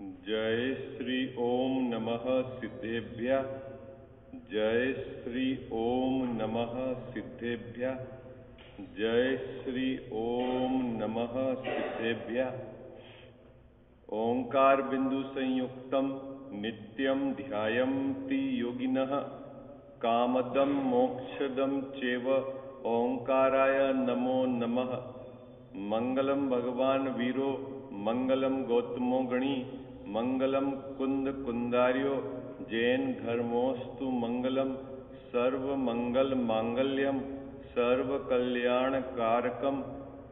जय श्री ओम नमः सिद्धेभ्यः। जय श्री ओम नमः सिद्धेभ्यः। जय श्री ओम नमः सिद्धेभ्यः। ओंकार बिंदु संयुक्तम नित्यं ध्यायन्ति योगिनः कामदं मोक्षदं चैव ओंकाराय नमो नमः। मंगलम भगवान वीरो मंगलम गौतमो गणी मंगलम कुंद कुंदार्यो जैन धर्मोस्तु मंगलम सर्व मंगल मांगल्यम सर्व कल्याण कारकम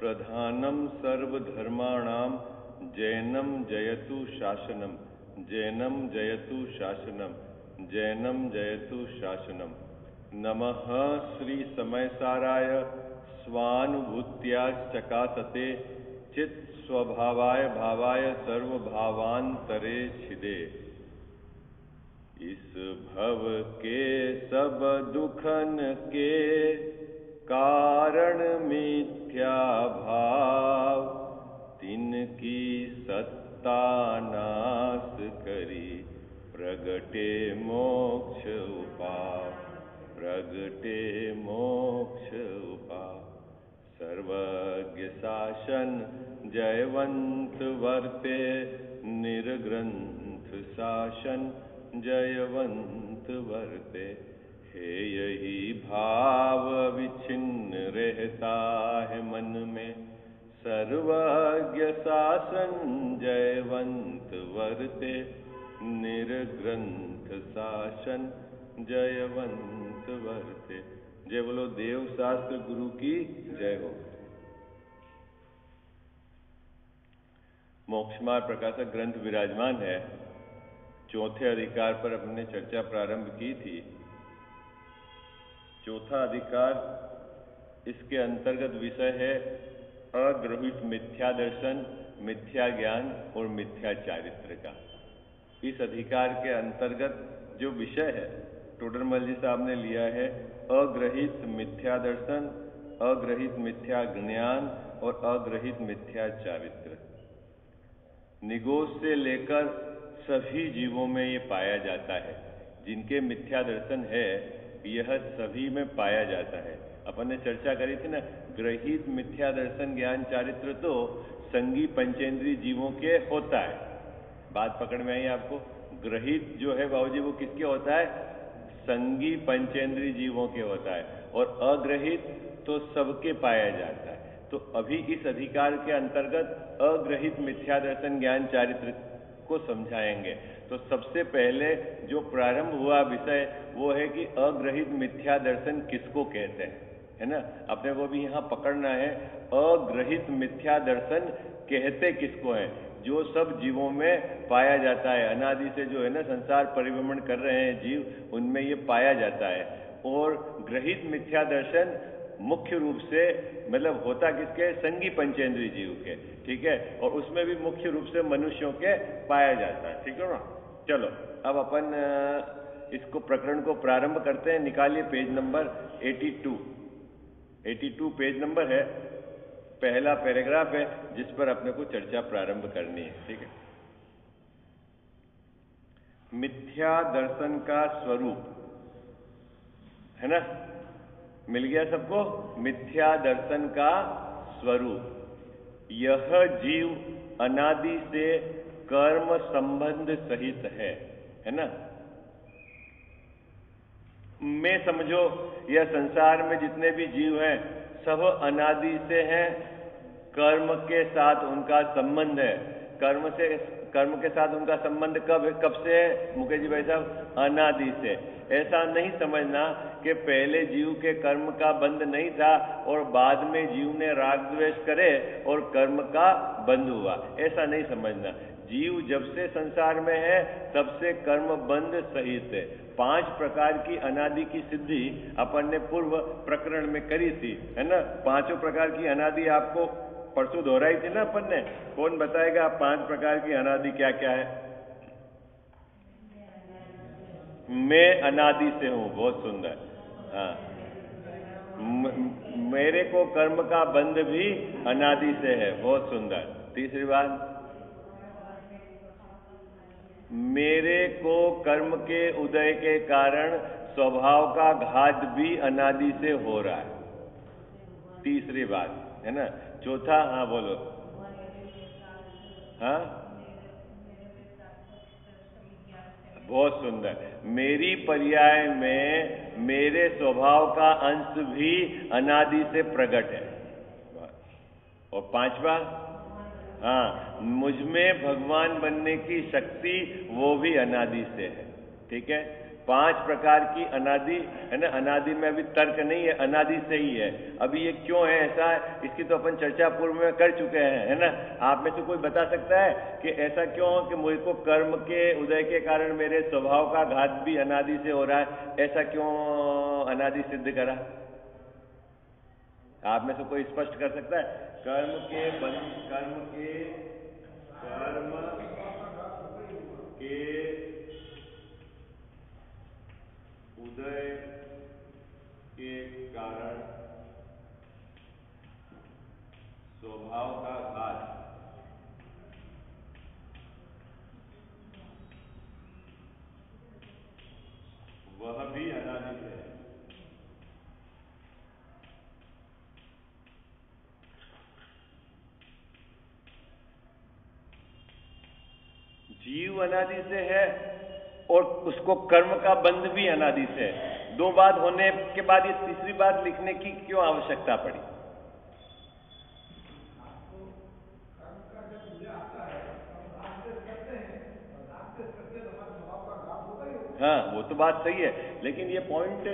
प्रधानम सर्वधर्माणाम जैनम जयतु शासनम जैनम जयतु शासनम जैनम जयतु शासनम। नमः श्री समयसाराय स्वानुभूत्या चकासते चित् स्वभावाय भावाय सर्वभावांतरे छिदे। इस भव के सब दुखन के कारण मिथ्या भाव तिनकी सत्ता नाश करी प्रगटे मोक्ष उपाय प्रगटे मोक्ष उपाय। सर्वज्ञ शासन जयवंत वर्ते निर्ग्रंथ शासन जयवंत वर्ते। हे यही भाव विच्छिन्न रहता है मन में सर्वज्ञ शासन जयवंत वर्ते निर्ग्रंथ शासन जयवंत वर्ते। जय बोलो देव शास्त्र गुरु की जय हो। मोक्षमार्ग प्रकाशक ग्रंथ विराजमान है। चौथे अधिकार पर अपने चर्चा प्रारंभ की थी। चौथा अधिकार, इसके अंतर्गत विषय है अग्रहित मिथ्या दर्शन, मिथ्या ज्ञान और मिथ्या चारित्र का। इस अधिकार के अंतर्गत जो विषय है टोडरमल जी साहब ने लिया है अग्रहित मिथ्या दर्शन, अग्रहित मिथ्या ज्ञान और अग्रहित मिथ्या चारित्र। निगोज से लेकर सभी जीवों में ये पाया जाता है। जिनके मिथ्या दर्शन है यह सभी में पाया जाता है। अपन ने चर्चा करी थी ना, ग्रहित मिथ्या दर्शन ज्ञान चारित्र तो संगी पंचेंद्रीय जीवों के होता है। बात पकड़ में आई आपको? ग्रहित जो है बाबूजी वो किसके होता है? संगी पंचेंद्रीय जीवों के होता है। और अग्रहित तो सबके पाया जाता है। तो अभी इस अधिकार के अंतर्गत अग्रहित मिथ्या दर्शन ज्ञान चारित्र को समझाएंगे। तो सबसे पहले जो प्रारंभ हुआ विषय वो है कि अग्रहित मिथ्या दर्शन किसको कहते हैं, है ना। अपने को भी यहाँ पकड़ना है अग्रहित मिथ्या दर्शन कहते किसको है। जो सब जीवों में पाया जाता है, अनादि से जो है ना संसार परिभ्रमण कर रहे हैं जीव, उनमें ये पाया जाता है। और ग्रहित मिथ्या दर्शन मुख्य रूप से मतलब होता किसके? संगी पंचेंद्रीय जीव के, ठीक है। और उसमें भी मुख्य रूप से मनुष्यों के पाया जाता है, ठीक है ना। चलो अब अपन इसको प्रकरण को प्रारंभ करते हैं। निकालिए पेज नंबर 82 पेज नंबर है। पहला पैराग्राफ है जिस पर अपने को चर्चा प्रारंभ करनी है, ठीक है। मिथ्या दर्शन का स्वरूप, है ना, मिल गया सबको? मिथ्या दर्शन का स्वरूप, यह जीव अनादि से कर्म संबंध सहित है ना। मैं समझो यह संसार में जितने भी जीव हैं सब अनादि से हैं। कर्म के साथ उनका संबंध है। कर्म के साथ उनका संबंध कब से है मुकेश जी भाई साहब? अनादि से। ऐसा नहीं समझना कि पहले जीव के कर्म का बंध नहीं था और बाद में जीव ने राग द्वेष करे और कर्म का बंध हुआ, ऐसा नहीं समझना। जीव जब से संसार में है तब से कर्म बंध सहित है। 5 प्रकार की अनादि की सिद्धि अपन ने पूर्व प्रकरण में करी थी, है ना। 5 प्रकार की अनादि आपको परसों दोहराई थी ना अपन ने। कौन बताएगा 5 प्रकार की अनादि क्या क्या है? मैं अनादि से हूं, बहुत सुंदर। हाँ, मेरे को कर्म का बंध भी अनादि से है, बहुत सुंदर। तीसरी बात, मेरे को कर्म के उदय के कारण स्वभाव का घात भी अनादि से हो रहा है, तीसरी बात है ना। चौथा, हाँ बोलो। हाँ, बहुत सुंदर। मेरी पर्याय में मेरे स्वभाव का अंश भी अनादि से प्रकट है। और पांचवा, हाँ, मुझ में भगवान बनने की शक्ति वो भी अनादि से है। ठीक है, 5 प्रकार की अनादि है ना। अनादि में अभी तर्क नहीं है, अनादि से ही है। अभी ये क्यों है ऐसा, इसकी तो अपन चर्चा पूर्व में कर चुके हैं, है ना। आप में से कोई बता सकता है कि ऐसा क्यों कि मुझको कर्म के उदय के कारण मेरे स्वभाव का घात भी अनादि से हो रहा है, ऐसा क्यों अनादि सिद्ध करा? आप में से कोई स्पष्ट कर सकता है? कर्म के उदय के कारण स्वभाव का घात वह भी अनादि है। जीव अनादि से है और उसको कर्म का बंध भी अनादि से है। 2 बात होने के बाद ये तीसरी बात लिखने की क्यों आवश्यकता पड़ी? हाँ, वो तो बात सही है, लेकिन ये पॉइंट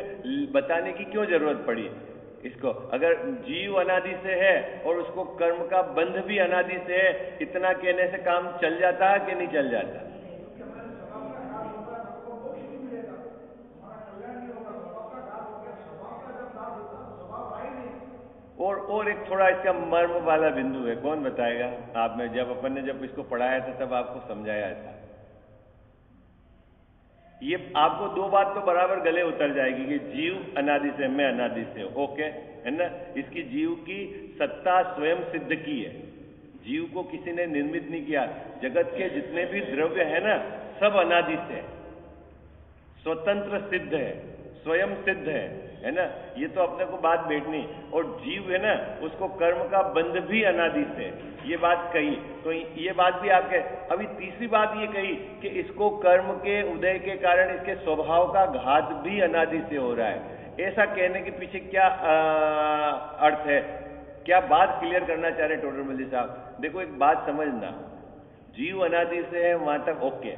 बताने की क्यों जरूरत पड़ी इसको? अगर जीव अनादि से है और उसको कर्म का बंध भी अनादि से है, इतना कहने से काम चल जाता है कि नहीं चल जाता? और एक थोड़ा इसका मर्म वाला बिंदु है, कौन बताएगा? आप में जब अपन ने जब इसको पढ़ाया था तब आपको समझाया था। ये आपको 2 बात तो बराबर गले उतर जाएगी कि जीव अनादि से, मैं अनादि से, ओके, है ना। इसकी जीव की सत्ता स्वयं सिद्ध की है, जीव को किसी ने निर्मित नहीं किया। जगत के जितने भी द्रव्य है ना, सब अनादि से स्वतंत्र सिद्ध है, स्वयं सिद्ध है ना। ये तो अपने को बात बैठनी। और जीव है ना, उसको कर्म का बंध भी अनादि से, ये बात कही, तो ये बात भी आपके। अभी तीसरी बात ये कही कि इसको कर्म के उदय के कारण इसके स्वभाव का घात भी अनादि से हो रहा है। ऐसा कहने के पीछे क्या अर्थ है, क्या बात क्लियर करना चाह रहे टोडरमल जी साहब? देखो, एक बात समझना, जीव अनादि से है वहां तक ओके,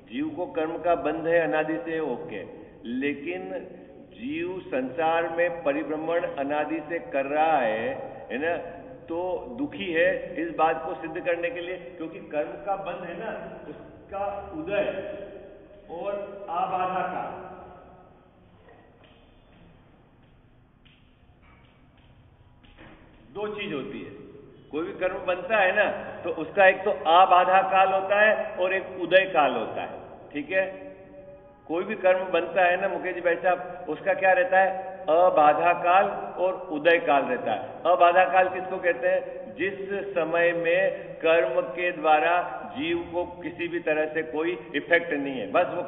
जीव को कर्म का बंध है अनादि से, ओके, लेकिन जीव संसार में परिभ्रमण अनादि से कर रहा है ना, तो दुखी है इस बात को सिद्ध करने के लिए, क्योंकि कर्म का बंध है ना, उसका उदय और आबाधा का, दो चीज होती है। कोई भी कर्म बनता है ना, तो उसका एक तो आबाधा काल होता है और एक उदय काल होता है। ठीक है, कोई भी कर्म बनता है ना मुकेश जी भाई साहब, उसका क्या रहता है? अबाधा काल और उदय काल रहता है। अबाधा काल किसको कहते हैं? जिस समय में कर्म के द्वारा जीव को किसी भी तरह से कोई इफेक्ट नहीं है, बस वो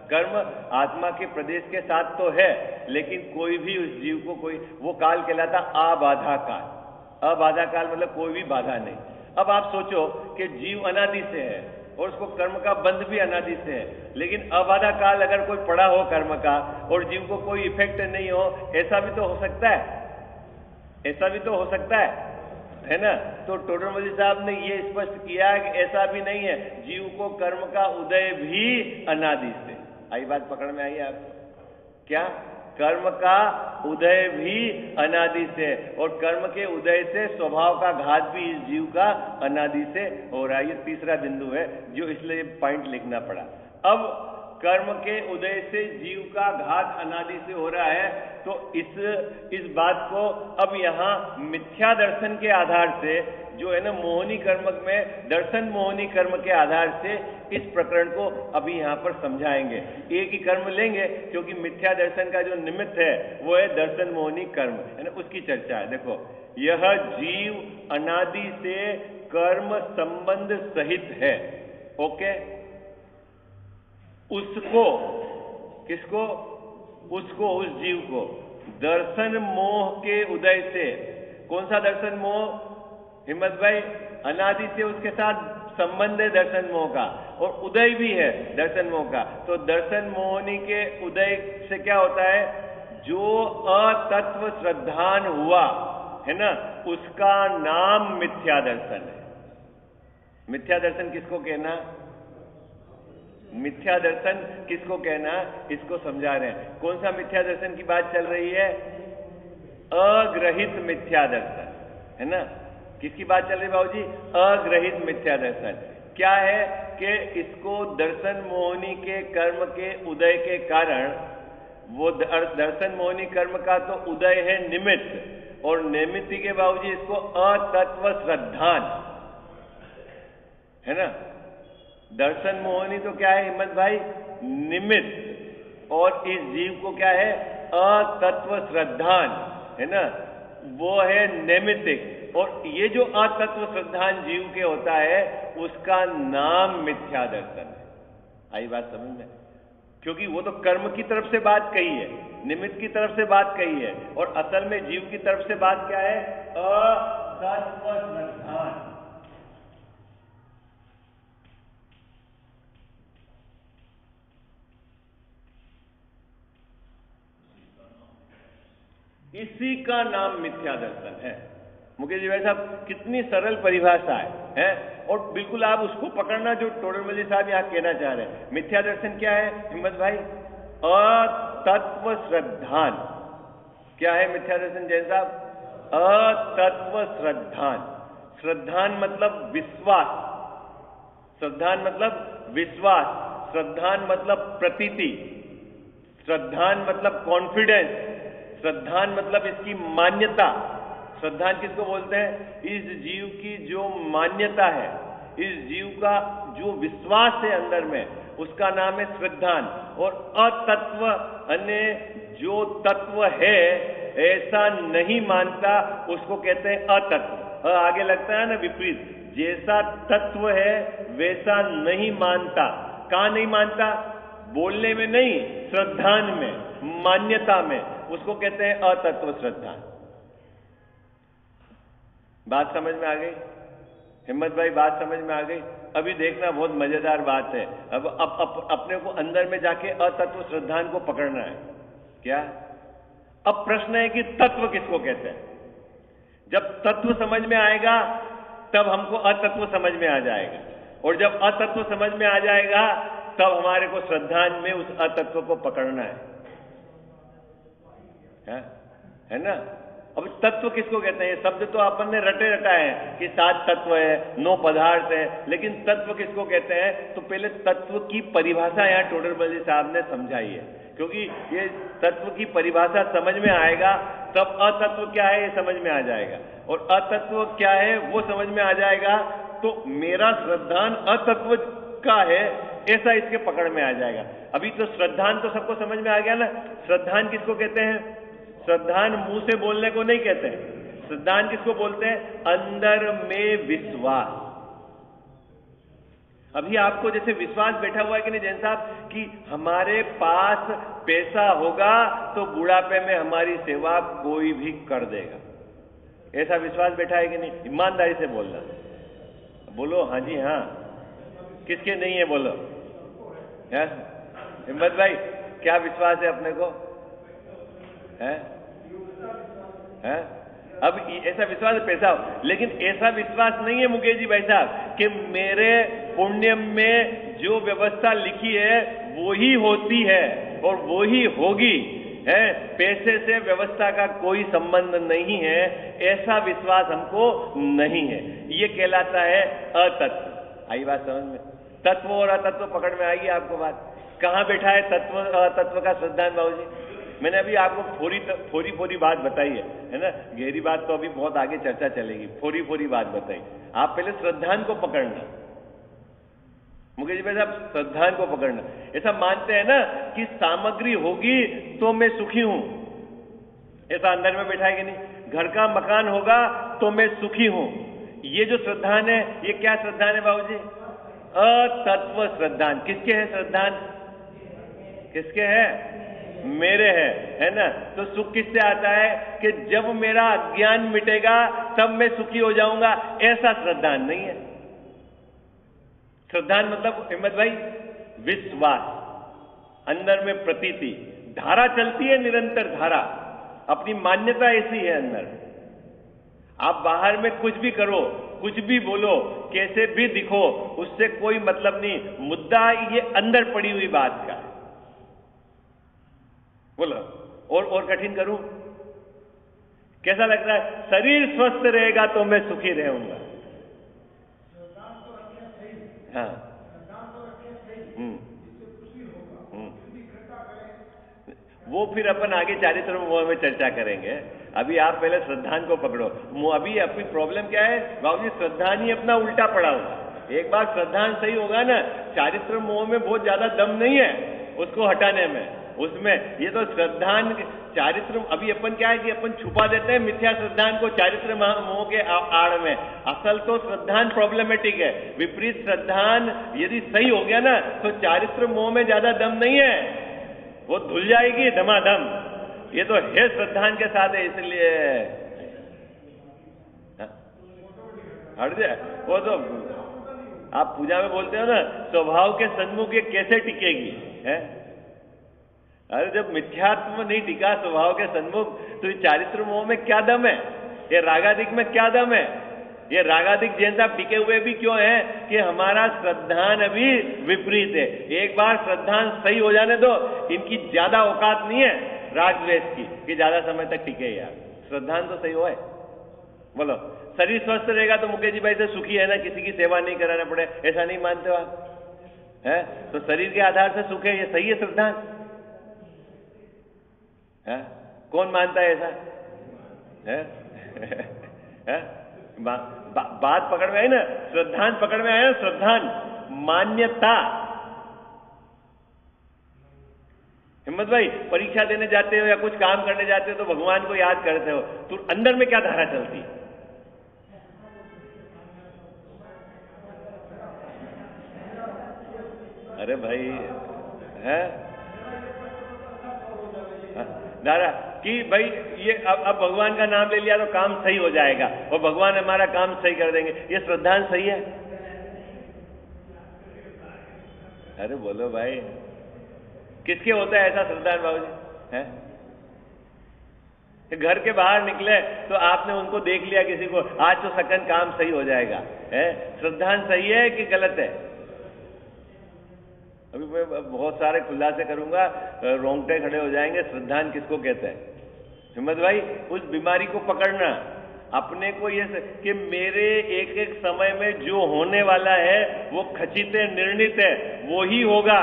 कर्म आत्मा के प्रदेश के साथ तो है, लेकिन कोई भी उस जीव को कोई, वो काल कहलाता अबाधा काल। अबाधा काल मतलब कोई भी बाधा नहीं। अब आप सोचो कि जीव अनादि से है और उसको कर्म का बंध भी अनादि से है, लेकिन अबाधा काल अगर कोई पड़ा हो कर्म का और जीव को कोई इफेक्ट नहीं हो, ऐसा भी तो हो सकता है, ऐसा भी तो हो सकता है ना। तो टोडरमल जी साहब ने ये स्पष्ट किया कि ऐसा भी नहीं है, जीव को कर्म का उदय भी अनादि से। आई बात पकड़ में आई आपको? क्या? कर्म का उदय भी अनादि से, और कर्म के उदय से स्वभाव का घात भी इस जीव का अनादि से हो रहा है। ये तीसरा बिंदु है जो इसलिए पॉइंट लिखना पड़ा। अब कर्म के उदय से जीव का घात अनादि से हो रहा है, तो इस बात को अब यहां मिथ्या दर्शन के आधार से, जो है ना मोहिनी कर्म में दर्शन मोहिनी कर्म के आधार से इस प्रकरण को अभी यहां पर समझाएंगे। एक ही कर्म लेंगे क्योंकि मिथ्या दर्शन का जो निमित्त है वो है दर्शन मोहिनी कर्म, है ना, उसकी चर्चा है। देखो, यह जीव अनादि से कर्म संबंध सहित है, ओके, उसको, किसको? उसको, उस जीव को दर्शन मोह के उदय से, कौन सा दर्शन मोह हिम्मत भाई? अनादि से उसके साथ संबंध है दर्शन मोह का, और उदय भी है दर्शन मोह का। तो दर्शन मोहनी के उदय से क्या होता है? जो अतत्व श्रद्धान हुआ है ना, उसका नाम मिथ्या दर्शन है। मिथ्या दर्शन किसको कहना? मिथ्या दर्शन किसको कहना, इसको समझा रहे हैं। कौन सा मिथ्या दर्शन की बात चल रही है? अग्रहित मिथ्या दर्शन, है ना? किसकी बात चल रही है बाबूजी? अग्रहित मिथ्या दर्शन। क्या है कि इसको दर्शन मोहनी के कर्म के उदय के कारण, वो दर्शन मोहनी कर्म का तो उदय है निमित्त, और निमित्त के बाबूजी इसको अतत्व श्रद्धान, है ना? दर्शन मोहनी तो क्या है हिम्मत भाई? निमित्त, और इस जीव को क्या है? अतत्व श्रद्धान, है ना? वो है नैमित्तिक। और ये जो अतत्व श्रद्धान जीव के होता है, उसका नाम मिथ्या दर्शन है। आई बात समझ में? क्योंकि वो तो कर्म की तरफ से बात कही है, निमित्त की तरफ से बात कही है, और असल में जीव की तरफ से बात क्या है? अतत्व श्रद्धान। इसी का नाम मिथ्या दर्शन है। मुकेश जी भाई साहब, कितनी सरल परिभाषा है? और बिल्कुल आप उसको पकड़ना जो टोडरमल जी साहब यहां कहना चाह रहे हैं। मिथ्या दर्शन क्या है हिम्मत भाई? अतत्व श्रद्धान। क्या है मिथ्या दर्शन जैन साहब? अतत्व श्रद्धान। श्रद्धान मतलब विश्वास, श्रद्धान मतलब विश्वास, श्रद्धान मतलब प्रतीति, श्रद्धान मतलब कॉन्फिडेंस, श्रद्धान मतलब इसकी मान्यता। श्रद्धान किसको बोलते हैं? इस जीव की जो मान्यता है, इस जीव का जो विश्वास है अंदर में, उसका नाम है श्रद्धान। और अतत्व अन्य जो तत्व है ऐसा नहीं मानता, उसको कहते हैं अतत्व। आगे लगता है ना विपरीत, जैसा तत्व है वैसा नहीं मानता। कहां नहीं मानता? बोलने में नहीं, श्रद्धान में, मान्यता में, उसको कहते हैं अतत्व श्रद्धान। बात समझ में आ गई हिम्मत भाई? बात समझ में आ गई? अभी देखना बहुत मजेदार बात है। अब अपने को अंदर में जाके अतत्व श्रद्धान को पकड़ना है। क्या? अब प्रश्न है कि तत्व किसको कहते हैं? जब तत्व समझ में आएगा तब हमको अतत्व समझ में आ जाएगा, और जब अतत्व समझ में आ जाएगा तब हमारे को श्रद्धान में उस अतत्व को पकड़ना है ना? अब तत्व किसको कहते हैं? ये शब्द तो अपन ने रटे रटाए हैं कि 7 तत्व है, 9 पदार्थ है, लेकिन तत्व किसको कहते हैं? तो पहले तत्व की परिभाषा यहाँ टोडरमल जी साहब ने समझाई है, क्योंकि ये तत्व की परिभाषा समझ में आएगा तब अतत्व क्या है ये समझ में आ जाएगा, और अतत्व क्या है वो समझ में आ जाएगा, तो मेरा श्रद्धान अतत्व का है ऐसा इसके पकड़ में आ जाएगा। अभी तो श्रद्धान तो सबको समझ में आ गया ना। श्रद्धान किसको कहते हैं? श्रद्धान मुंह से बोलने को नहीं कहते हैं। श्रद्धान किसको बोलते हैं? अंदर में विश्वास। अभी आपको जैसे विश्वास बैठा हुआ है कि नहीं जैन साहब, कि हमारे पास पैसा होगा तो बुढ़ापे में हमारी सेवा कोई भी कर देगा, ऐसा विश्वास बैठा है कि नहीं? ईमानदारी से बोलना, बोलो हाँ जी हाँ। किसके नहीं है बोलो? हिम्मत भाई, क्या विश्वास है अपने को? है? अब ऐसा विश्वास है पैसा, लेकिन ऐसा विश्वास नहीं है मुकेश जी भाई साहब कि मेरे पुण्य में जो व्यवस्था लिखी है वो ही होती है और वो ही होगी, है। पैसे से व्यवस्था का कोई संबंध नहीं है, ऐसा विश्वास हमको नहीं है। ये कहलाता है अतत्व। आई बात समझ में? तत्व और अतत्व पकड़ में आएगी आपको बात? कहां बैठा है तत्व अतत्व का श्रद्धान बाबू जी? मैंने अभी आपको फोरी बात बताई है ना? गहरी बात तो अभी बहुत आगे चर्चा चलेगी। फोरी बात बताई। आप पहले श्रद्धान को पकड़ना मुकेश भाई साहब, श्रद्धान को पकड़ना। ऐसा मानते हैं ना कि सामग्री होगी तो मैं सुखी हूं, ऐसा अंदर में बैठा है कि नहीं? घर का मकान होगा तो मैं सुखी हूं। ये जो श्रद्धान है, ये क्या श्रद्धान है बाबूजी? अतत्व श्रद्धान। किसके है श्रद्धान? किसके है? मेरे है ना? तो सुख किससे आता है कि जब मेरा अज्ञान मिटेगा तब मैं सुखी हो जाऊंगा, ऐसा श्रद्धान नहीं है। श्रद्धान मतलब हिम्मत भाई विश्वास, अंदर में प्रतीति, धारा चलती है, निरंतर धारा, अपनी मान्यता ऐसी है अंदर। आप बाहर में कुछ भी करो, कुछ भी बोलो, कैसे भी दिखो, उससे कोई मतलब नहीं, मुद्दा ये अंदर पड़ी हुई बात का है। बोलो और कठिन करूं? कैसा लग रहा है? शरीर स्वस्थ रहेगा तो मैं सुखी रहूंगा। हाँ, वो फिर अपन आगे चारित्र मोह में चर्चा करेंगे। अभी आप पहले श्रद्धान को पकड़ो। अभी आपकी प्रॉब्लम क्या है बाबूजी? श्रद्धान ही अपना उल्टा पड़ा हुआ। एक बार श्रद्धान सही होगा ना, चारित्र मोह में बहुत ज्यादा दम नहीं है उसको हटाने में, उसमें ये तो श्रद्धान चारित्र, अभी अपन क्या है कि अपन छुपा देते हैं मिथ्या श्रद्धान को चारित्र मोह के आड़ में। असल तो श्रद्धान प्रॉब्लमेटिक है। विपरीत श्रद्धान यदि सही हो गया ना तो चारित्र मोह में ज्यादा दम नहीं है, वो धुल जाएगी धमाधम। ये तो है श्रद्धान के साथ है, इसलिए हट जाए। वो तो आप पूजा में बोलते हो ना, स्वभाव के सन्मुख ये कैसे टिकेगी है? अरे जब मिथ्यात्व नहीं टिका स्वभाव के सन्मुख, तो ये चारित्र मोह में क्या दम है? ये रागादिक में क्या दम है? ये रागादिक जैन साहब टिके हुए भी क्यों है कि हमारा श्रद्धान अभी विपरीत है। एक बार श्रद्धान सही हो जाने दो, इनकी ज्यादा औकात नहीं है राग द्वेष की कि ज्यादा समय तक टिके। यार श्रद्धान तो सही हो है। बोलो शरीर स्वस्थ रहेगा तो मुकेश जी भाई से सुखी है ना, किसी की सेवा नहीं कराना पड़े, ऐसा नहीं मानते हो आप? है तो शरीर के आधार से सुख है, ये सही है श्रद्धान? है? कौन मानता है ऐसा? है? बात पकड़ में आई ना, श्रद्धान पकड़ में आया ना। श्रद्धान मान्यता। हिम्मत भाई परीक्षा देने जाते हो या कुछ काम करने जाते हो तो भगवान को याद करते हो, तो अंदर में क्या धारा चलती है? अरे भाई है धारा कि भाई ये अब भगवान का नाम ले लिया तो काम सही हो जाएगा और भगवान हमारा काम सही कर देंगे। ये श्रद्धान सही है? अरे बोलो भाई, किसके होता है ऐसा श्रद्धान बाबूजी? है घर के बाहर निकले तो आपने उनको देख लिया किसी को, आज तो सकन काम सही हो जाएगा। है श्रद्धान सही है कि गलत है? अभी मैं बहुत सारे खुलासे करूंगा, रोंगटे खड़े हो जाएंगे। श्रद्धान किसको कहते हैं? हिम्मत भाई उस बीमारी को पकड़ना, अपने को ये कि मेरे एक एक समय में जो होने वाला है वो खचित है, निर्णित है, वो ही होगा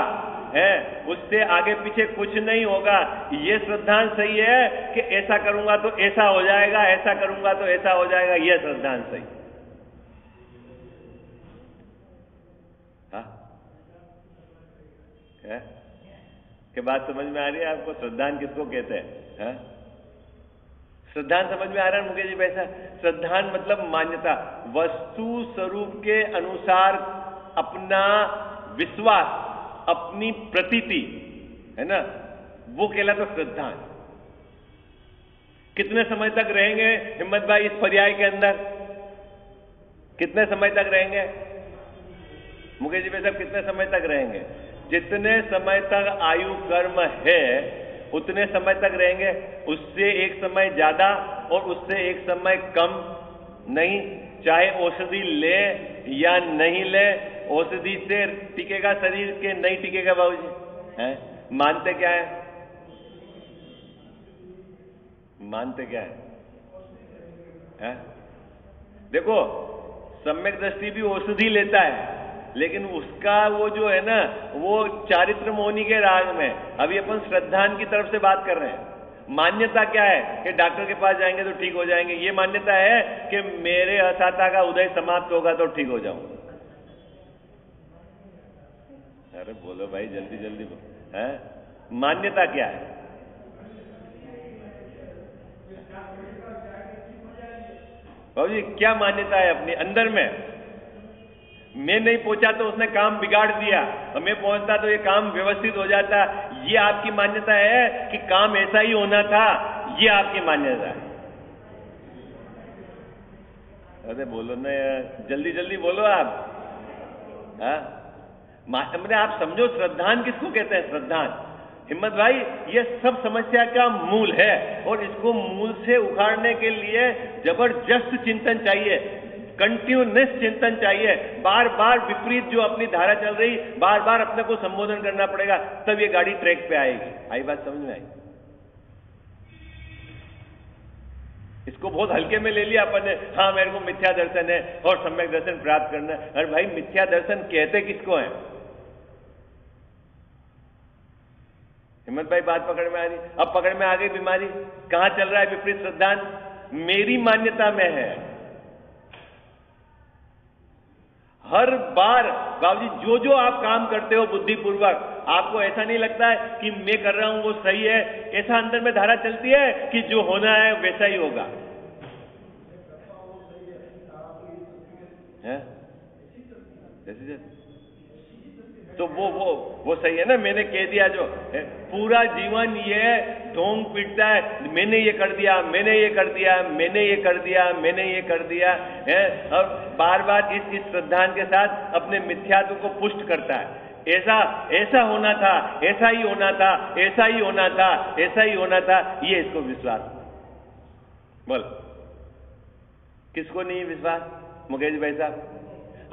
है, उससे आगे पीछे कुछ नहीं होगा। ये श्रद्धान सही है कि ऐसा करूंगा तो ऐसा हो जाएगा, ऐसा करूंगा तो ऐसा हो जाएगा, यह श्रद्धान सही है? कि बात समझ में आ रही है आपको? श्रद्धान किसको कहते हैं? श्रद्धान समझ में आ रहा है मुकेश जी? वैसा श्रद्धान मतलब मान्यता, वस्तु स्वरूप के अनुसार अपना विश्वास, अपनी प्रतीति है ना, वो कहलाता तो श्रद्धान। कितने समय तक रहेंगे हिम्मत भाई इस पर्याय के अंदर? कितने समय तक रहेंगे मुकेश जी भाई साहब? कितने समय तक रहेंगे? जितने समय तक आयु कर्म है उतने समय तक रहेंगे। उससे एक समय ज्यादा और उससे एक समय कम नहीं। चाहे औषधि ले या नहीं ले, औषधि से टिकेगा शरीर के नहीं टिकेगा बाबूजी? हैं? मानते क्या है? मानते क्या है? देखो सम्यक दृष्टि भी औषधि लेता है, लेकिन उसका वो जो है ना वो चारित्र मोहनी के राग में। अभी अपन श्रद्धान की तरफ से बात कर रहे हैं। मान्यता क्या है कि डॉक्टर के पास जाएंगे तो ठीक हो जाएंगे, ये मान्यता है कि मेरे असाता का उदय समाप्त होगा तो ठीक हो जाऊं। अरे बोलो भाई जल्दी जल्दी है? मान्यता क्या है? बाबूजी क्या मान्यता है अपने अंदर में? मैं नहीं पहुंचा तो उसने काम बिगाड़ दिया, और मैं पहुंचता तो ये काम व्यवस्थित हो जाता। ये आपकी मान्यता है कि काम ऐसा ही होना था, ये आपकी मान्यता है। अरे बोलो ना यार, जल्दी जल्दी बोलो आप। हाँ, मैंने आप समझो श्रद्धान किसको कहते हैं? श्रद्धान, हिम्मत भाई, ये सब समस्या का मूल है, और इसको मूल से उखाड़ने के लिए जबरदस्त चिंतन चाहिए, कंटिन्यूअस चिंतन चाहिए। बार बार विपरीत जो अपनी धारा चल रही, बार बार अपने को संबोधन करना पड़ेगा, तब ये गाड़ी ट्रैक पे आएगी। आई बात समझ में आई? इसको बहुत हल्के में ले लिया अपन ने, हाँ मेरे को मिथ्या दर्शन है और सम्यक दर्शन प्राप्त करना है। अरे भाई, मिथ्या दर्शन कहते किसको है? हिम्मत भाई, बात पकड़ में आ रही? अब पकड़ में आ गई बीमारी। कहां चल रहा है विपरीत श्रद्धांत? मेरी मान्यता में है। हर बार बाबूजी जो जो आप काम करते हो बुद्धिपूर्वक, आपको ऐसा नहीं लगता है कि मैं कर रहा हूं वो सही है? ऐसा अंदर में धारा चलती है कि जो होना है वैसा ही होगा है? तो वो सही है ना? मैंने कह दिया जो है, पूरा जीवन ये ढोंग पीटता है, मैंने ये कर दिया, मैंने ये कर दिया, मैंने ये कर दिया, मैंने ये कर दिया है, और बार बार इस श्रद्धान के साथ अपने मिथ्यात्व को पुष्ट करता है। ऐसा होना था, ऐसा ही होना था, ऐसा ही होना था, ऐसा ही होना था, ये इसको विश्वास। बोल, किसको नहीं विश्वास? मुकेश भाई साहब,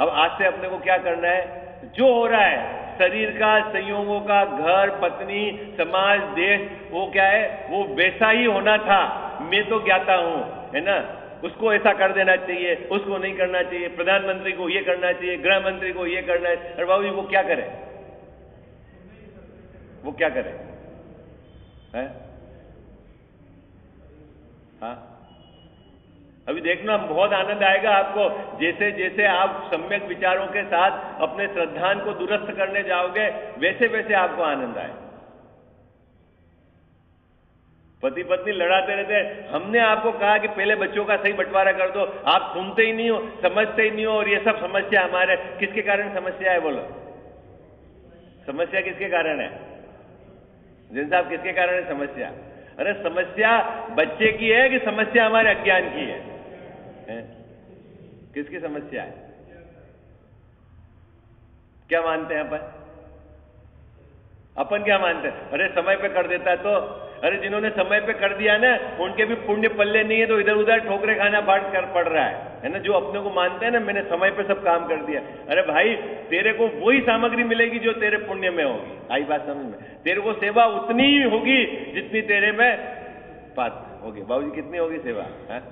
अब आज से अपने को क्या करना है? जो हो रहा है शरीर का, संयोगों का, घर, पत्नी, समाज, देश, वो क्या है? वो वैसा ही होना था। मैं तो ज्ञाता हूं, है ना? उसको ऐसा कर देना चाहिए, उसको नहीं करना चाहिए, प्रधानमंत्री को ये करना चाहिए, गृह मंत्री को ये करना है। अरे बाबू जी, वो क्या करे? वो क्या करे? है? हाँ, अभी देखना, बहुत आनंद आएगा आपको। जैसे जैसे आप सम्यक विचारों के साथ अपने श्रद्धान को दुरुस्त करने जाओगे, वैसे वैसे आपको आनंद आए। पति पत्नी लड़ाते रहते हैं। हमने आपको कहा कि पहले बच्चों का सही बंटवारा कर दो, आप सुनते ही नहीं हो, समझते ही नहीं हो, और ये सब समस्या हमारे। किसके कारण समस्या है? बोलो, समस्या किसके कारण है? जिन साहब, किसके कारण है समस्या? अरे समस्या बच्चे की है कि समस्या हमारे अज्ञान की है? किसकी समस्या है? क्या मानते हैं अपन क्या मानते हैं? अरे समय पे कर देता तो। अरे जिन्होंने समय पे कर दिया ना, उनके भी पुण्य पल्ले नहीं है, तो इधर उधर ठोकरे खाना बाट कर पड़ रहा है ना? जो अपने को मानते हैं ना, मैंने समय पे सब काम कर दिया। अरे भाई, तेरे को वही सामग्री मिलेगी जो तेरे पुण्य में होगी। आई बात समझ में? तेरे को सेवा उतनी ही होगी जितनी तेरे में पाप होगी। बाबूजी, कितनी होगी सेवा? है?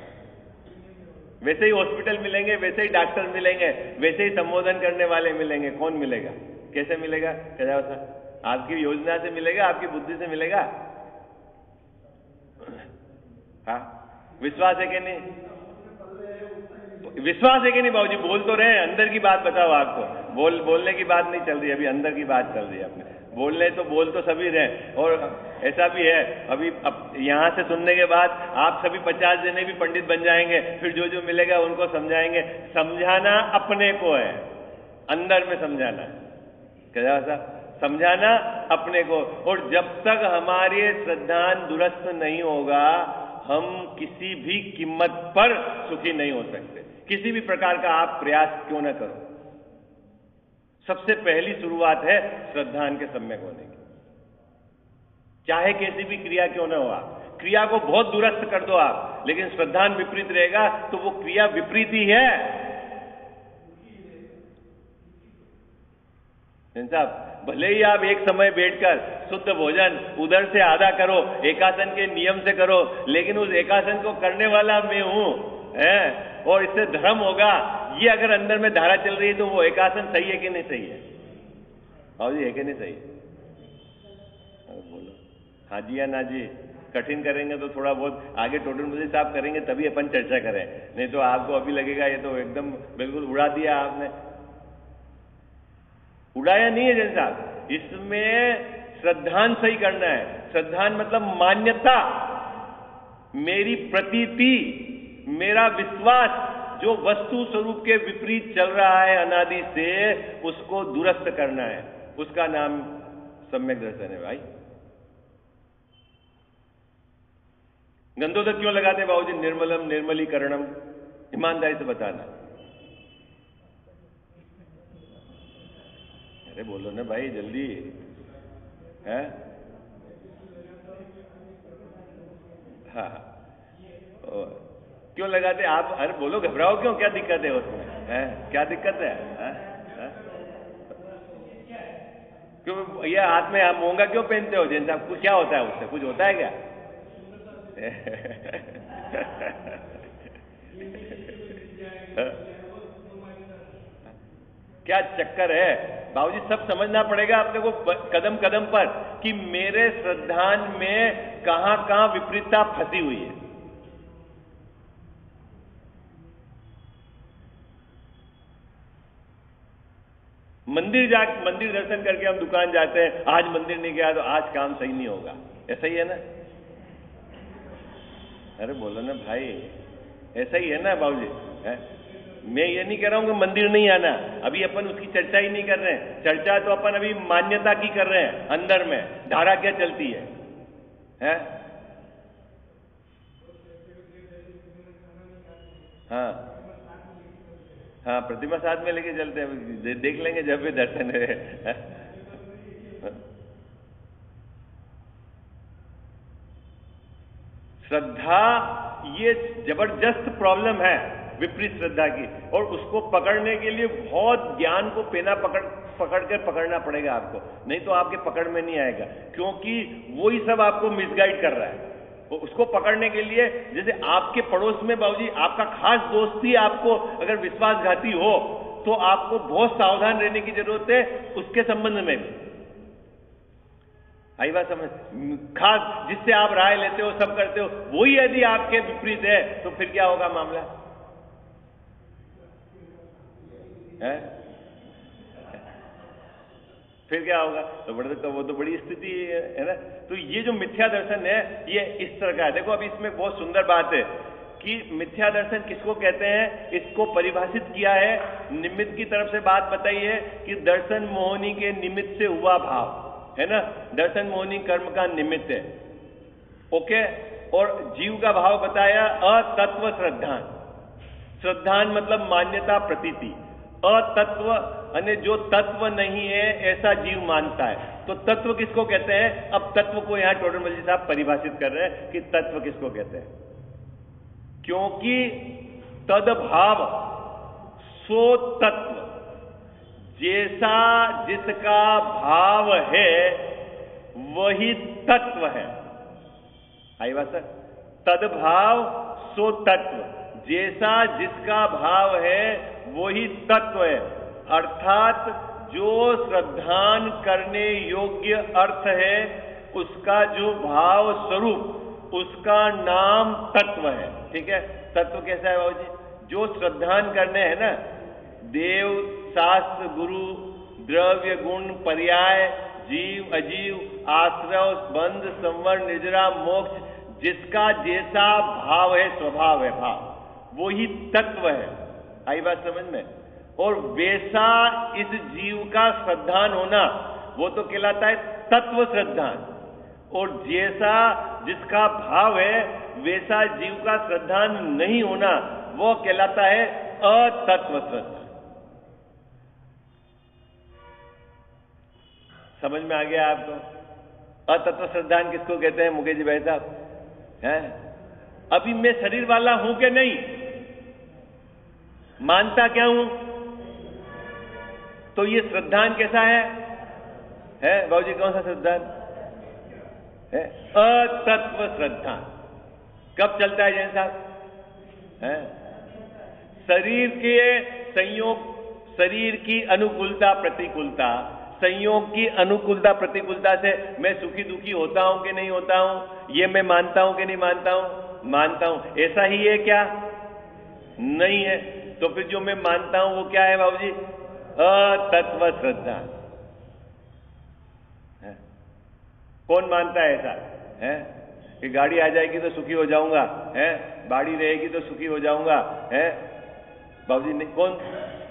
वैसे ही हॉस्पिटल मिलेंगे, वैसे ही डॉक्टर मिलेंगे, वैसे ही संबोधन करने वाले मिलेंगे। कौन मिलेगा? कैसे मिलेगा? आपकी योजना से मिलेगा, आपकी बुद्धि से मिलेगा? हाँ, विश्वास है कि नहीं? विश्वास है कि नहीं? बाबूजी बोल तो रहे, अंदर की बात बताओ। आपको बोलने की बात नहीं चल रही, अभी अंदर की बात चल रही है। अपने बोलने तो बोल तो सभी रहे, और ऐसा भी है अभी। अब यहां से सुनने के बाद आप सभी 50 जने भी पंडित बन जाएंगे, फिर जो जो मिलेगा उनको समझाएंगे। समझाना अपने को है, अंदर में समझाना है। क्या साहब? समझाना अपने को। और जब तक हमारे श्रद्धान दुरुस्त नहीं होगा, हम किसी भी कीमत पर सुखी नहीं हो सकते। किसी भी प्रकार का आप प्रयास क्यों ना करो, सबसे पहली शुरुआत है श्रद्धान के सम्यक होने की। चाहे कैसी भी क्रिया क्यों ना हो, आप क्रिया को बहुत दुरुस्त कर दो आप, लेकिन श्रद्धान विपरीत रहेगा तो वो क्रिया विपरीत ही है। साहब, भले ही आप एक समय बैठकर शुद्ध भोजन उधर से आधा करो, एकासन के नियम से करो, लेकिन उस एकासन को करने वाला मैं हूं, है, और इससे धर्म होगा, ये अगर अंदर में धारा चल रही है, तो वो एकासन सही है कि नहीं सही है? और जी है कि नहीं सही? बोलो हाँ जी या ना जी। कठिन करेंगे तो थोड़ा बहुत आगे टोटल मुझे साहब करेंगे, तभी अपन चर्चा करें, नहीं तो आपको अभी लगेगा ये तो एकदम बिल्कुल उड़ा दिया आपने। उड़ाया नहीं है जैन साहब, इसमें श्रद्धान सही करना है। श्रद्धान मतलब मान्यता, मेरी प्रतीति, मेरा विश्वास, जो वस्तु स्वरूप के विपरीत चल रहा है अनादि से, उसको दुरुस्त करना है, उसका नाम सम्यक दर्शन है भाई। गंधोदक क्यों लगाते बाबूजी? निर्मलम निर्मलीकरणम। ईमानदारी से बताना। अरे बोलो ना भाई जल्दी है। हाँ क्यों लगाते आप? अरे बोलो, घबराओ क्यों? क्या दिक्कत है उसमें? है क्या दिक्कत है? क्यों ये हाथ में आप मोंगा क्यों पहनते हो? जैसे आपको क्या होता है उससे? कुछ होता है क्या? क्या चक्कर है बाबूजी? सब समझना पड़ेगा अपने को कदम कदम पर कि मेरे श्रद्धान में कहां कहां विपरीतता फंसी हुई है। मंदिर दर्शन करके हम दुकान जाते हैं, आज मंदिर नहीं गया तो आज काम सही नहीं होगा, ऐसा ही है ना? अरे बोलो ना भाई, ऐसा ही है ना बाबूजी? मैं ये नहीं कह रहा हूं कि मंदिर नहीं आना, अभी अपन उसकी चर्चा ही नहीं कर रहे हैं। चर्चा तो अपन अभी मान्यता की कर रहे हैं, अंदर में धारा क्या चलती है, हाँ हाँ, प्रतिमा साथ में लेके चलते हैं, देख लेंगे जब भी दर्शन है। श्रद्धा ये जबरदस्त प्रॉब्लम है विपरीत श्रद्धा की, और उसको पकड़ने के लिए बहुत ज्ञान को पेना पकड़ना पड़ेगा आपको, नहीं तो आपके पकड़ में नहीं आएगा, क्योंकि वही सब आपको मिसगाइड कर रहा है। उसको पकड़ने के लिए, जैसे आपके पड़ोस में बाबूजी आपका खास दोस्त ही आपको अगर विश्वासघाती हो तो आपको बहुत सावधान रहने की जरूरत है उसके संबंध में भी। आई बात समझ? खास जिससे आप राय लेते हो, सब करते हो, वही यदि आपके विपरीत है तो फिर क्या होगा मामला है? फिर क्या होगा? तो वो तो बड़ी स्थिति है ना। तो ये जो मिथ्या दर्शन है ये इस तरह का है। देखो अभी इसमें बहुत सुंदर बात है कि मिथ्या दर्शन किसको कहते हैं, इसको परिभाषित किया है, निमित्त की तरफ से बात बताई है कि दर्शन मोहनी के निमित्त से हुआ भाव है ना। दर्शन मोहनी कर्म का निमित्त है, ओके। और जीव का भाव बताया अतत्व श्रद्धान। श्रद्धान मतलब मान्यता प्रतीति, अतत्व यानी जो तत्व नहीं है ऐसा जीव मानता है। तो तत्व किसको कहते हैं? अब तत्व को यहां टोडरमल साहब परिभाषित कर रहे हैं कि तत्व किसको कहते हैं, क्योंकि तदभाव सो तत्व, जैसा जिसका भाव है वही तत्व है। आई बात सर? तदभाव सो तत्व, जैसा जिसका भाव है वही तत्व है, अर्थात जो श्रद्धान करने योग्य अर्थ है उसका जो भाव स्वरूप उसका नाम तत्व है। ठीक है, तत्व कैसा है बाबू जी? जो श्रद्धान करने हैं ना, देव शास्त्र गुरु द्रव्य गुण पर्याय जीव अजीव आश्रय बंध संवर निर्जरा मोक्ष, जिसका जैसा भाव है स्वभाव है भाव, वो ही तत्व है। आई बात समझ में? और वैसा इस जीव का श्रद्धान होना वो तो कहलाता है तत्व श्रद्धान, और जैसा जिसका भाव है वैसा जीव का श्रद्धान नहीं होना वो कहलाता है अतत्व श्रद्धान। समझ में आ गया आपको? अतत्व श्रद्धान किसको कहते हैं मुकेश जी भाई साहब? हैं? अभी मैं शरीर वाला हूं कि नहीं, मानता क्या हूं, तो ये श्रद्धान कैसा है बाबूजी? कौन सा श्रद्धान है? अतत्व श्रद्धान। कब चलता है जैन साहब? शरीर के संयोग, शरीर की अनुकूलता प्रतिकूलता, संयोग की अनुकूलता प्रतिकूलता से मैं सुखी दुखी होता हूं कि नहीं होता हूं, ये मैं मानता हूं कि नहीं मानता हूं? मानता हूं। ऐसा ही है क्या? नहीं है। तो फिर जो मैं मानता हूं वो क्या है बाबूजी? अतत्व श्रद्धा। कौन मानता है ऐसा है कि गाड़ी आ जाएगी तो सुखी हो जाऊंगा, है बाड़ी रहेगी तो सुखी हो जाऊंगा, है बाबूजी नहीं,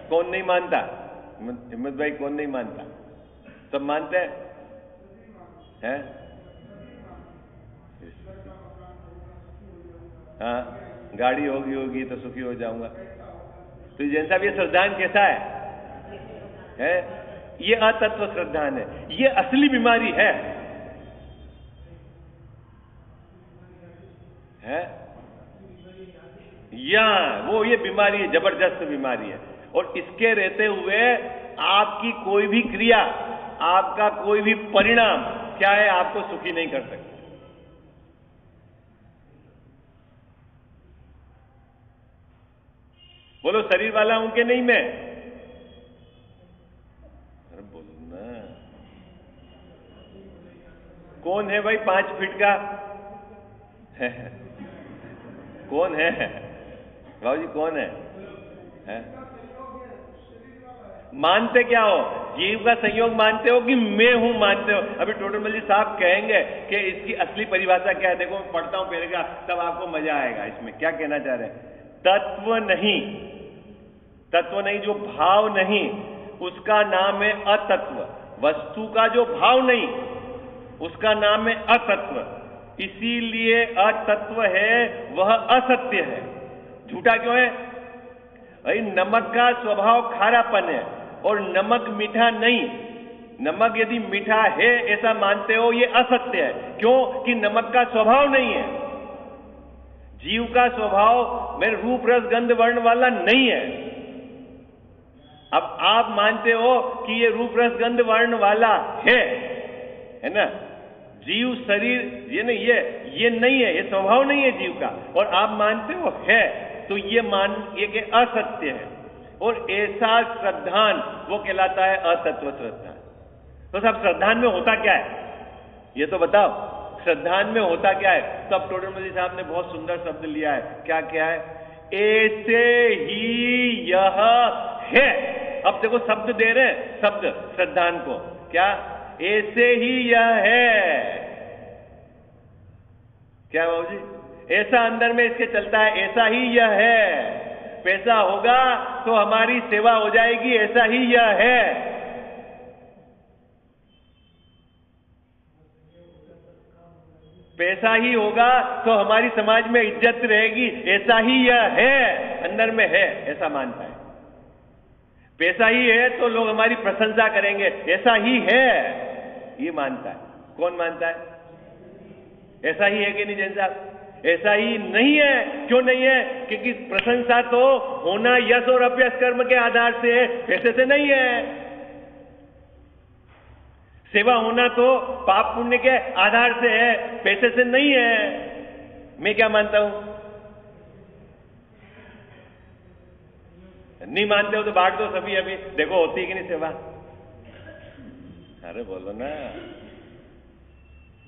कौन नहीं मानता? हिम्मत भाई, कौन नहीं मानता? सब मानते हैं? हाँ, गाड़ी होगी तो सुखी हो जाऊंगा। तो जैन साहब, ये श्रद्धान कैसा है? ये अतत्व श्रद्धान है, ये असली बीमारी है। या वो ये बीमारी है, जबरदस्त बीमारी है। और इसके रहते हुए आपकी कोई भी क्रिया, आपका कोई भी परिणाम क्या है, आपको सुखी नहीं कर सकता। बोलो, शरीर वाला हूं कि नहीं मैं? अरे बोलो ना। कौन है भाई 5 फीट का? कौन है बाबूजी, कौन है? मानते क्या हो? जीव का संयोग मानते हो कि मैं हूं मानते हो? अभी टोटल जी साहब कहेंगे कि इसकी असली परिभाषा क्या है। देखो, मैं पढ़ता हूं पैराग्राफ, तब आपको मजा आएगा। इसमें क्या कहना चाह रहे हैं? तत्व नहीं, जो भाव नहीं, उसका नाम है अतत्व। वस्तु का जो भाव नहीं, उसका नाम है अतत्व। इसीलिए अतत्व है वह असत्य है। झूठा क्यों है भाई? नमक का स्वभाव खारापन है और नमक मीठा नहीं। नमक यदि मीठा है ऐसा मानते हो, ये असत्य है। क्यों? कि नमक का स्वभाव नहीं है। जीव का स्वभाव मेरे रूप रस गंध वर्ण वाला नहीं है। अब आप मानते हो कि ये रूप रस गंध वर्ण वाला है ना? जीव शरीर ये नहीं, ये नहीं है, ये स्वभाव नहीं है जीव का, और आप मानते हो है, तो ये कि असत्य है। और ऐसा श्रद्धान वो कहलाता है अतत्व श्रद्धान। तो सब श्रद्धान में होता क्या है ये तो बताओ? श्रद्धान में होता क्या है? तो अब टोडर मल जी साहब ने बहुत सुंदर शब्द लिया है। क्या है? ऐसे ही यह है। अब देखो, शब्द दे रहे हैं, शब्द श्रद्धान को। क्या? ऐसे ही यह है। क्या बाबू जी? ऐसा अंदर में इसके चलता है, ऐसा ही यह है। पैसा होगा तो हमारी सेवा हो जाएगी, ऐसा ही यह है। पैसा ही होगा तो हमारी समाज में इज्जत रहेगी, ऐसा ही यह है। अंदर में है, ऐसा मानता है। पैसा ही है तो लोग हमारी प्रशंसा करेंगे, ऐसा ही है, ये मानता है। कौन मानता है? ऐसा ही है कि नहीं जैन साहब? ऐसा ही नहीं है। क्यों नहीं है? क्योंकि प्रशंसा तो होना यश और अपयश कर्म के आधार से है, पैसे से नहीं है। सेवा होना तो पाप पुण्य के आधार से है, पैसे से नहीं है। मैं क्या मानता हूं? नहीं मानते हो तो बांट दो सभी। अभी देखो होती है कि नहीं सेवा? अरे बोलो ना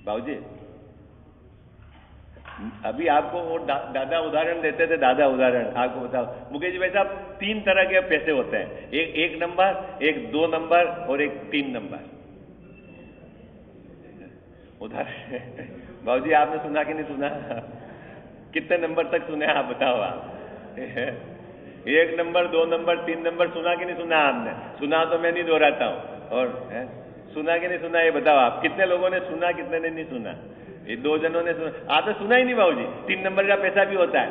बाबूजी। अभी आपको वो दादा उदाहरण देते थे, दादा उदाहरण आपको बताओ। मुकेश भाई साहब, 3 तरह के पैसे होते हैं, एक नंबर, एक 2 नंबर और एक 3 नंबर। उदाहरण बाबूजी आपने सुना कि नहीं सुना? कितने नंबर तक सुने आप बताओ? आप 1 नंबर, 2 नंबर, 3 नंबर सुना कि नहीं सुना आपने? सुना तो मैं नहीं दोहराता हूं। और सुना कि नहीं सुना ये बताओ आप? कितने लोगों ने सुना, कितने ने नहीं सुना? ये 2 जनों ने सुना। आपने सुना ही नहीं बाबूजी? 3 नंबर का पैसा भी होता है।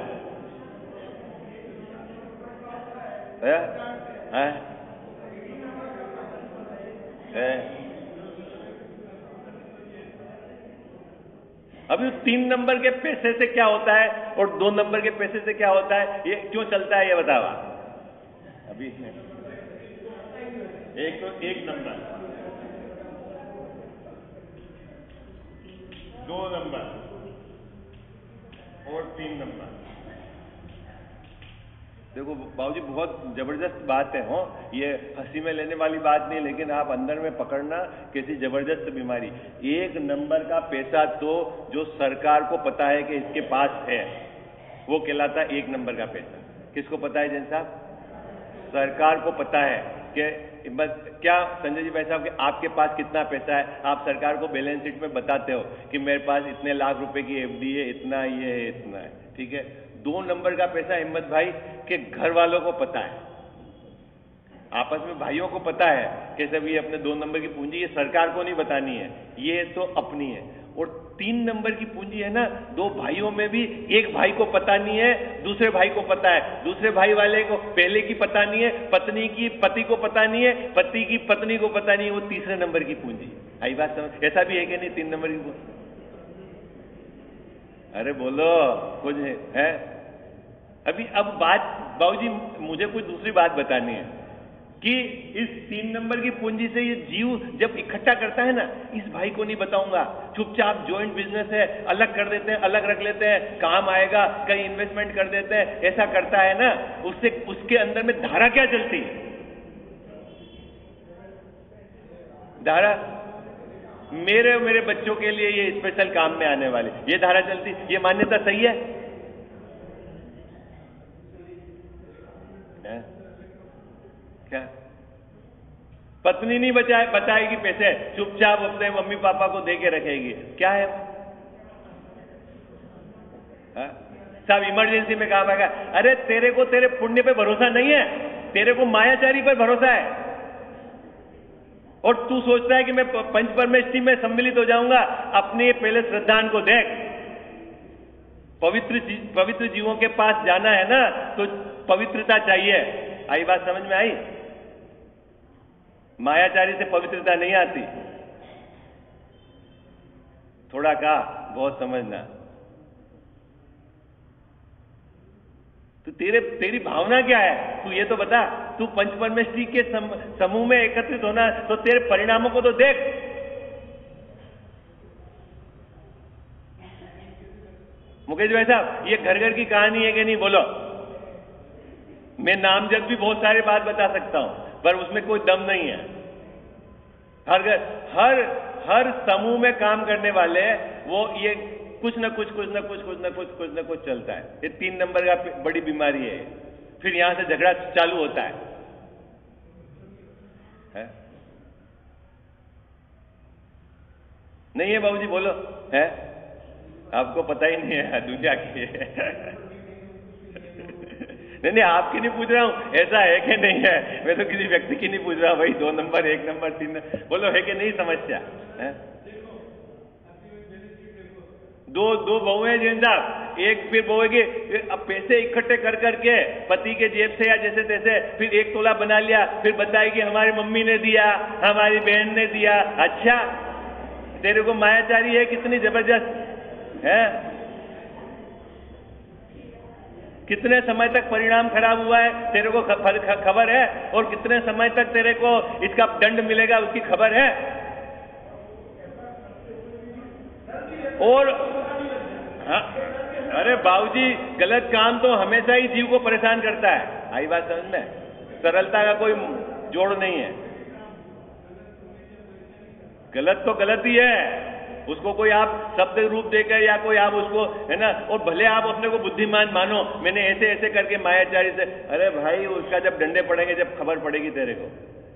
अभी 3 नंबर के पैसे से क्या होता है और 2 नंबर के पैसे से क्या होता है, ये क्यों चलता है ये बताओ आप। अभी एक तो 1 नंबर, 2 नंबर और 3 नंबर। देखो बाबूजी, बहुत जबरदस्त बात है। हो, ये हंसी में लेने वाली बात नहीं, लेकिन आप अंदर में पकड़ना कैसी जबरदस्त बीमारी। 1 नंबर का पैसा तो जो सरकार को पता है कि इसके पास है, वो कहलाता है 1 नंबर का पैसा। किसको पता है जैन साहब? सरकार को पता है कि बस क्या संजय जी भाई साहब कि आपके पास कितना पैसा है, आप सरकार को बैलेंस शीट में बताते हो कि मेरे पास इतने लाख रुपए की एफडी है, इतना ये है, इतना है, ठीक है। 2 नंबर का पैसा हिम्मत भाई के घर वालों को पता है, आपस में भाइयों को पता है कि सब ये अपने 2 नंबर की पूंजी ये सरकार को नहीं बतानी है, ये तो अपनी है। और 3 नंबर की पूंजी है ना, 2 भाइयों में भी एक भाई को पता नहीं है, दूसरे भाई को पता है, दूसरे भाई वाले को पहले की पता नहीं है, पत्नी की पति को पता नहीं है, पति की पत्नी को पता नहीं है, वो तीसरे नंबर की पूंजी। आई बात समझ? ऐसा भी है कि नहीं 3 नंबर की पूंजी? अरे बोलो कुछ है? अभी अब बात बाबूजी मुझे कुछ दूसरी बात बतानी है कि इस 3 नंबर की पूंजी से ये जीव जब इकट्ठा करता है ना, इस भाई को नहीं बताऊंगा, चुपचाप जॉइंट बिजनेस है, अलग कर देते हैं, अलग रख लेते हैं, काम आएगा, कहीं इन्वेस्टमेंट कर देते हैं, ऐसा करता है ना, उससे उसके अंदर में धारा क्या चलती है? धारा मेरे और मेरे बच्चों के लिए ये स्पेशल काम में आने वाले, ये धारा चलती, ये मान्यता सही है? क्या पत्नी नहीं बचाएगी पैसे, चुपचाप अपने मम्मी पापा को दे के रखेगी, क्या है? सब इमरजेंसी में काम आएगा। अरे तेरे को तेरे पुण्य पे भरोसा नहीं है, तेरे को मायाचारी पर भरोसा है, और तू सोचता है कि मैं पंच परमेष्टि में सम्मिलित हो जाऊंगा। अपने पहले श्रद्धान को देख, पवित्र जीवों के पास जाना है ना, तो पवित्रता चाहिए। आई बात समझ में आई? मायाचारी से पवित्रता नहीं आती, थोड़ा का बहुत समझना। तो तेरी भावना क्या है, तू ये तो बता। तू पंच परमेष्टि के समूह में एकत्रित होना, तो तेरे परिणामों को तो देख। मुकेश भाई साहब, ये घर घर की कहानी है कि नहीं बोलो? मैं नाम जब भी बहुत सारे बात बता सकता हूं, पर उसमें कोई दम नहीं है। हर समूह में काम करने वाले वो ये कुछ न कुछ चलता है। ये 3 नंबर का बड़ी बीमारी है। फिर यहां से झगड़ा चालू होता है? नहीं है बाबूजी, बोलो है? आपको पता ही नहीं है दुनिया की नहीं, आपकी नहीं पूछ रहा हूं, ऐसा है कि नहीं है, मैं तो किसी व्यक्ति की नहीं पूछ रहा भाई। 2 नंबर, 1 नंबर, 3 नंबर, बोलो है कि नहीं समस्या है? 2 बहुएं जैन साहब, एक फिर बहू के अब पैसे इकट्ठे कर करके पति के जेब से या जैसे तैसे फिर 1 तोला बना लिया, फिर बताया कि हमारी मम्मी ने दिया, हमारी बहन ने दिया। अच्छा, तेरे को मायाचारी है कितनी जबरदस्त है? कितने समय तक परिणाम खराब हुआ है तेरे को खबर है, और कितने समय तक तेरे को इसका दंड मिलेगा उसकी खबर है। और हाँ, अरे बाबूजी, गलत काम तो हमेशा ही जीव को परेशान करता है। आई बात समझ में? सरलता का कोई जोड़ नहीं है। गलत तो गलत ही है, उसको कोई आप शब्द रूप देकर या कोई आप उसको है ना, और भले आप अपने को बुद्धिमान मानो, मैंने ऐसे ऐसे करके मायाचारी से, अरे भाई उसका जब डंडे पड़ेंगे, जब खबर पड़ेगी तेरे को।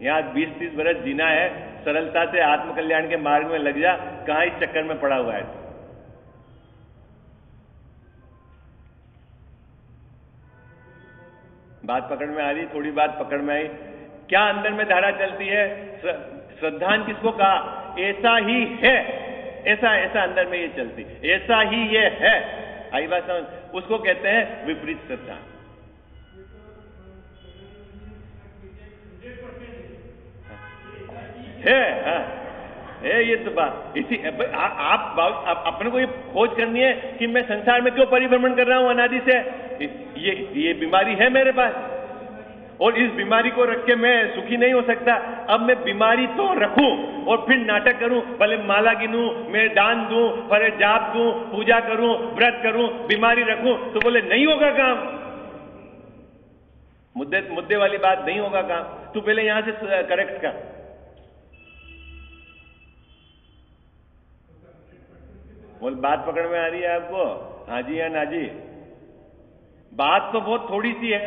यहाँ 20-30 बरस जीना है, सरलता से आत्मकल्याण के मार्ग में लग जा, कहां इस चक्कर में पड़ा हुआ है? बात पकड़ में आ रही? थोड़ी बात पकड़ में आई? क्या अंदर में धारा चलती है? श्रद्धान किसको कहा? ऐसा ही है, ऐसा अंदर में ये चलती, ऐसा ही ये है। आई बात समझ? उसको कहते हैं विपरीत श्रद्धा। है हाँ, ये तो बात इसी आप अपने को ये खोज करनी है कि मैं संसार में क्यों परिभ्रमण कर रहा हूं अनादि से। ये बीमारी है मेरे पास, और इस बीमारी को रख के मैं सुखी नहीं हो सकता। अब मैं बीमारी तो रखूं और फिर नाटक करूं, भले माला गिनूं, मैं दान दूं, पर जाप दूं, पूजा करूं, व्रत करूं, बीमारी रखूं, तो बोले नहीं होगा काम। मुद्दे वाली बात, नहीं होगा काम। तू पहले यहां से करेक्ट कर। बोल, बात पकड़ में आ रही है आपको? हाँ जी या ना जी? बात तो बहुत थोड़ी सी है,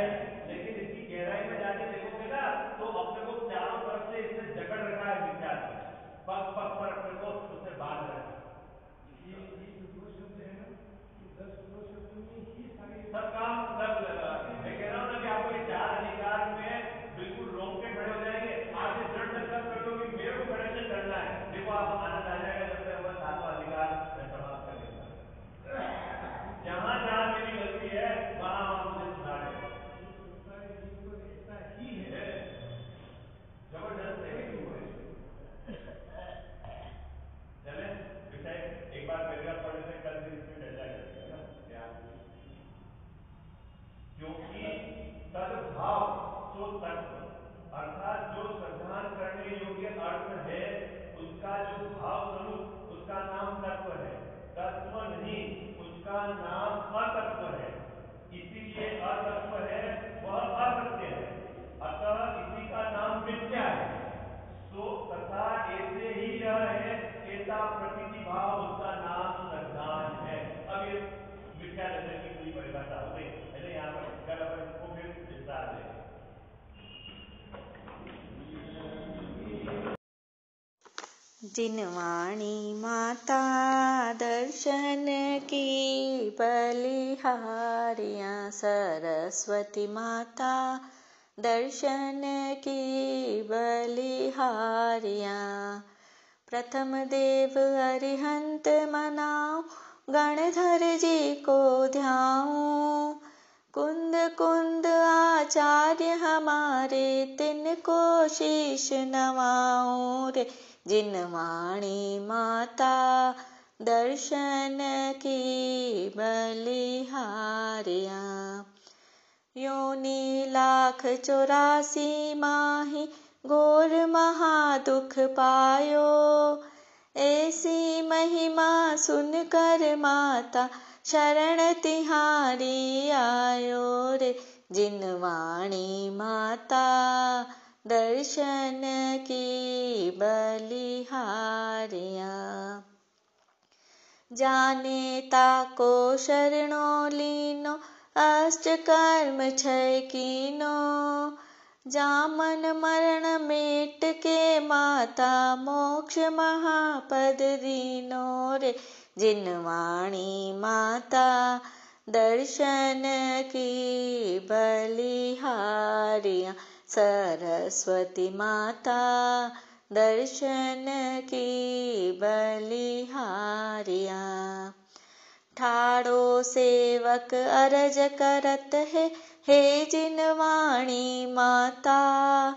लेकिन इसकी गहराई में जाके देखोगे ना, तो अपने को चारों तरफ से इसने जकड़ रखा है विचार, पग पग पर अपने को उससे बांध रखा है। सब ऐसा प्रकृति भाव उसका नाम संधान है। अब ये मिथ्या दर्शन की पूरी परिभाषा हो गई। ऐसे यहाँ पर कल अपन इसको फिर विस्तार देंगे। जिनवाणी माता दर्शन की बलिहारियाँ, सरस्वती माता दर्शन की बलिहारियाँ। प्रथम देव अरिहंत मनाऊं, गणधर जी को ध्याऊं। कुंद कुंद आचार्य हमारे, तिनको शीश नवाऊं रे। जिनवाणी माता दर्शन की बलिहारियाँ। योनि 1,84 माही, घोर महादुख पायो। ऐसी महिमा सुनकर माता, शरण तिहारी आयो रे। जिनवाणी माता दर्शन की बलिहारियाँ। जाने ताको शरणो लीनो, अष्ट कर्म 6 कीनो। जामन मरण मेट के माता, मोक्ष महापद दीनो रे। जिनवाणी माता दर्शन की बलिहारियाँ। सरस्वती माता दर्शन की बलिहारियाँ। ठाड़ो सेवक अरज करत है, हे जिनवाणी माता।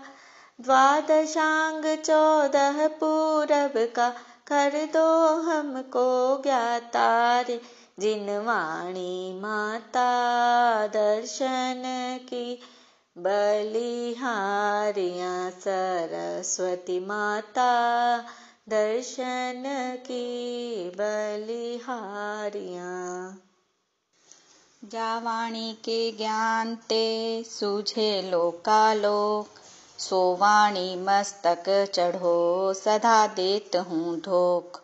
12 14 पूरब का, कर दो हमको ज्ञाता रे। जिनवाणी माता दर्शन की बलिहारियाँ। सरस्वती माता दर्शन की बलिहारियाँ। जावाणी के ज्ञान ते सूझे लोकालोक, सोवाणी मस्तक चढ़ो सदा देत हूँ ढोक।